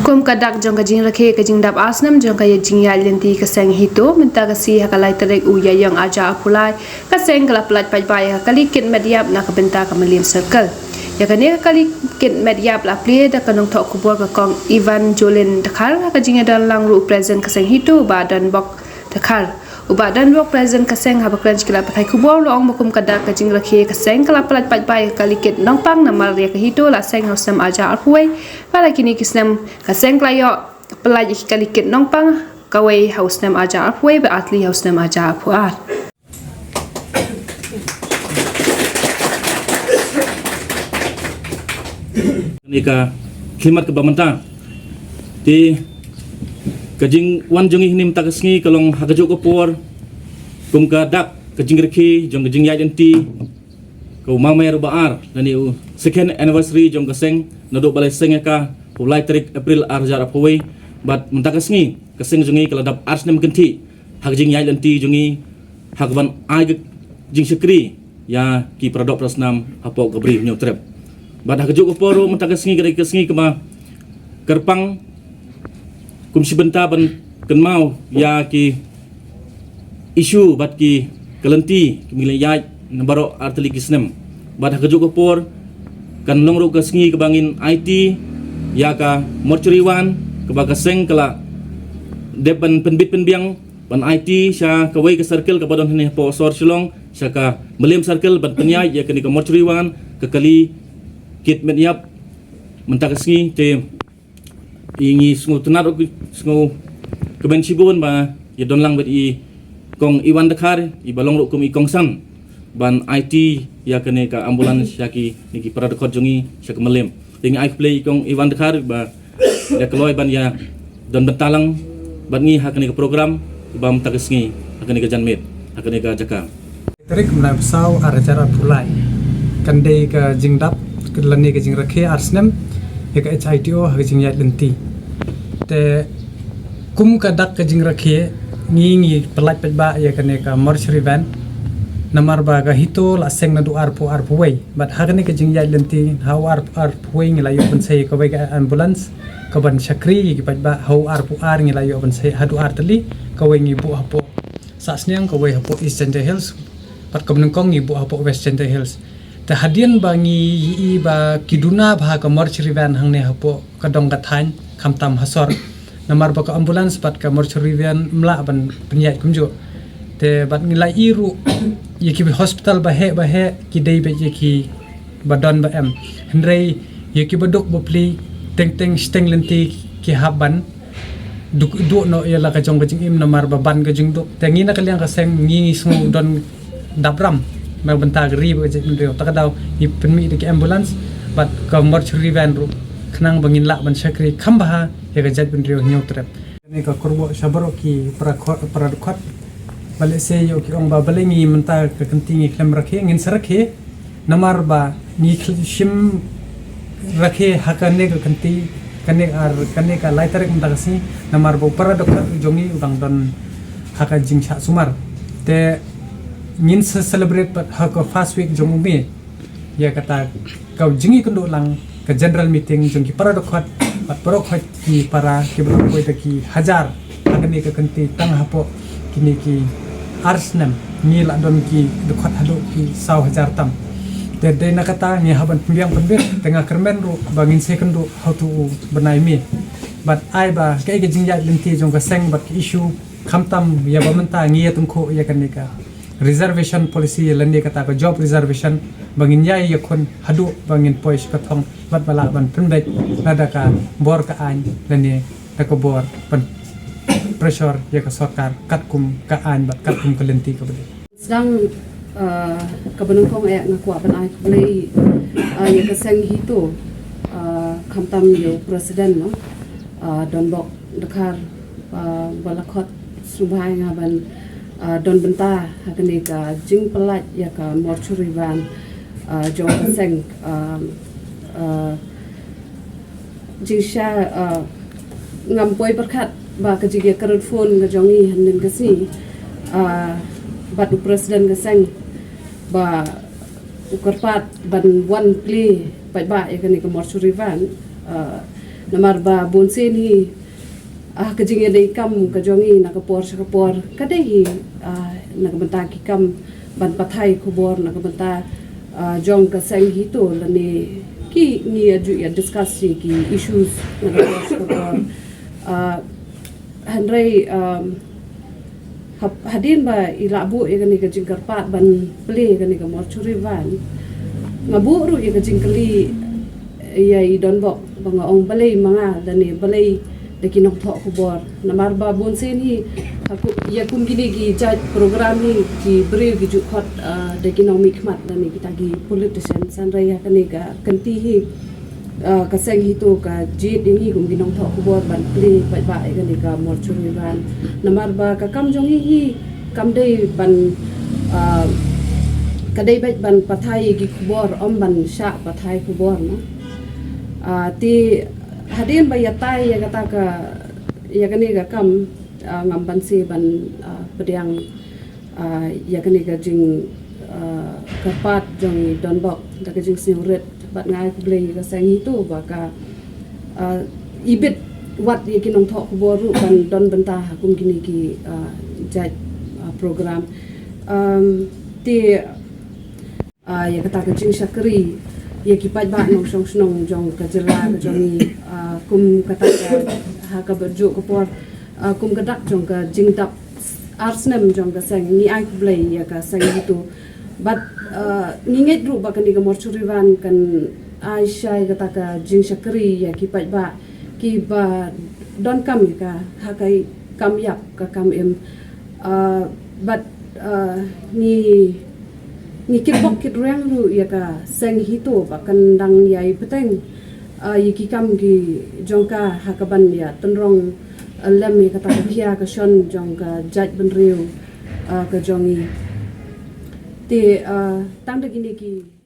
kum kadak jong ka jing rakhe ka jing dap asnam jong ka jing ya lenti ka seng hito menta ka si hakalai terek u ya yang aja apulai ka seng kala plat pai pai hakali kit mediap na ka benta ka melim circle ya ka ne kali kit mediap la ple da ka nong thok kubor ka kong Ivan Jolen dakhar ka jing dan lang ru present ka seng hito badan bok dakhar ubadan bok present ka seng ha bakran kila pathai kubor lo ong makum kadak ka jing rakhe ka seng kala plat pai pai kali kit nong pang na mal ya ka hito la seng hosam aja arhuai para kini kisnam kaseng klayo pelaj kalikit nongpang kawai hausnam aja apwe be atli hausnam aja apuat nika klimat ke bamanta ti kajing wan jongi hinim takasngi kalong hagajo ko por kum ka dak kajing rekhi jong kajing yajenti ko mamay rubaar nani second anniversary jong kaseng nado balai sengeka pulai tarik April arjar apoi bat mentakasngi kaseng jongi kaladap arsnem kenti hagjing yajenti jongi hagban ai jing sekri ya ki produk prasnam apo gabri nyotrep bat hagajo ko poro mentakasngi kare kasngi kema kerpang kum sibenta ban kenmau ya ki isu bat ki kalenti kimile yaj nabaro arteli kisnem bat hagajo ko por kan longro kasngi kebangin IT ya ka mortuary wan ke seng kala depan penbit penbiang ban IT sya kawai ke circle ke badon hene po sor silong sya ka melim circle ban penyai ya kini ke mortuary wan ke kali kit mediap mentakasngi te ingi sungu tenar sungu keben sibun ba ya don lang bet i kong Iwan dakhar i balong ro kum i kong san ban IT ya kene ka ambulans ya ki niki para dekot jongi sya ke melim ting I play kong Iwan dakhar ba ya keloi ban ya don bentalang ban ngi hakani ke program ba mentakasngi hakani ke janmet hakani ke jaka tarik mna besau aracara pulai kandai ke jingdap ke lani ke jing rakhe arsnem ya ke HITO ha jing ya lenti te kum ka dak ke jing rakhe ngi pelat petba ya kane ka mortuary van namar ba ga hito la seng na du arpo wei but hakani ke jing ya lenti how arpo wei ngi la yo ban sei ko ba ambulance ko ban sakri ki petba how arpo ngi la yo ban sei hadu artali ko wei ngi bu hapo sa sniang ko wei hapo East Center Hills pat ko nang ngi bu hapo West Center Hills te hadian bangi i ba kiduna ba ka mortuary van hangne hapo ka dong gathan khamtam hasor namar ba ka ambulance pat ka mortuary van mla ban penyat kumjo te bat ngilai iru yeki hospital ba he ki dei be yeki badon ba em hendrei yeki baduk bopli teng steng lenti ki haban duk do no yala ka jong jing im namar ba ban ka jing do tengi na kaliang ka seng ngi sungu don dabram ma benta gri ba jing do takadaw i penmi de ambulance bat ka mortuary van ru khnang bangin la ban sakri khamba ya ka jat bin rio nyotrep ne ka kurbo sabaro ki para khot balik se yo ki ong ba balengi menta ke kentingi klem rakhe ngin sarakhe namar ba ni shim rakhe hakane ke kenti kane ka laitarik menta kasi namar ba para dokter jongi udang don haka jingcha sumar te ngin celebrate pat haka fast week jomu me ya kata kau jingi kundo lang ke general meeting jongi para dokter pat parok ki para ki berko ki hajar hakane ke kenti tang hapo kini ki arsnem ni la don ki dekhat hadu ki 1,000 tam te de na kata ni haban pembiang pembet tengah kermen ru bangin second ru how to benai mi but ai ba ke jingjat lenti jong ka seng bat issue khamtam ya bamenta ngi tungko ya kanika reservation policy landi kata ka job reservation bangin yai yakon hadu bangin pois kathong bat bala ban pembet nada ka bor ka an lani ta ko bor pan pressure ya ka sarkar katkum ka an bat katkum ka lenti ka bade sedang kabanungkong ay ngakuha ban ay play ya ka seng hito khamtam yo president no don bok dakhar balakot subhay nga ban don benta hakani ka jing pelat ya ka mortuary van jong ka seng jing sha ngampoi berkat ba ka jige karut phone ga jongi hanin kasi batu presiden gaseng ba ukarpat ban one play pa ba ya kani ka mortuary van namar ba bonsen hi kajing ya dei kam kajongi nakapor sakapor kadai nakabenta ki kam ban pathai khobor nakabenta jong ka sang hi to lani ki ni aju ya discuss ki issues nakapor sakapor handrai hadin ba ilabu egani ka jingkar pat ban ple egani ka mortuary van ngabu ru ya ka jingkali ya I don bok banga ong balai manga dani balai deki nok thok kubor namar ba bonsen hi aku ya kum gini gi judge program hi ki bri gi ju khot deki nok mikmat dani kita gi politician sanrai ya kani ka kanti hi ka seng hi to ka ji dingi kum gi nok thok kubor ban ple bai bai gani ka mortuary van namar ba ka kam jong hi kam dei ban kadai bai ban pathai gi kubor om ban sha pathai kubor no ti hadin ba yatai ya kata ka ya kani ka kam ngam ban si ban pediang ya kani ka jing kapat jong don bok da ka jing siuret bat ngai ku blei ka sang itu ba ka ibit wat ya kinong thok boru ban don benta kum gini ki jaj program ti ya kata ka jing sakri ya kipat ba nong song snong jong ka jela ka jong kum kata ha ka berju ko por kum ka dak jong ka jingdap arsnem jong ka sang ni ai blai ya ka sang itu but nginget ru ba kan di ka mortuary van kan ai shai kata ka jing sakri ya kipat ba ki ba don kam ka ha kai kam yap ka kam em but ni kibok kit rang ru ya ka seng hito ba kan dang yai peteng yiki kam gi jongka hakaban ya tenrong lem ya kata pia ka shon jongka jaj benriu ka jongi te tang de gini ki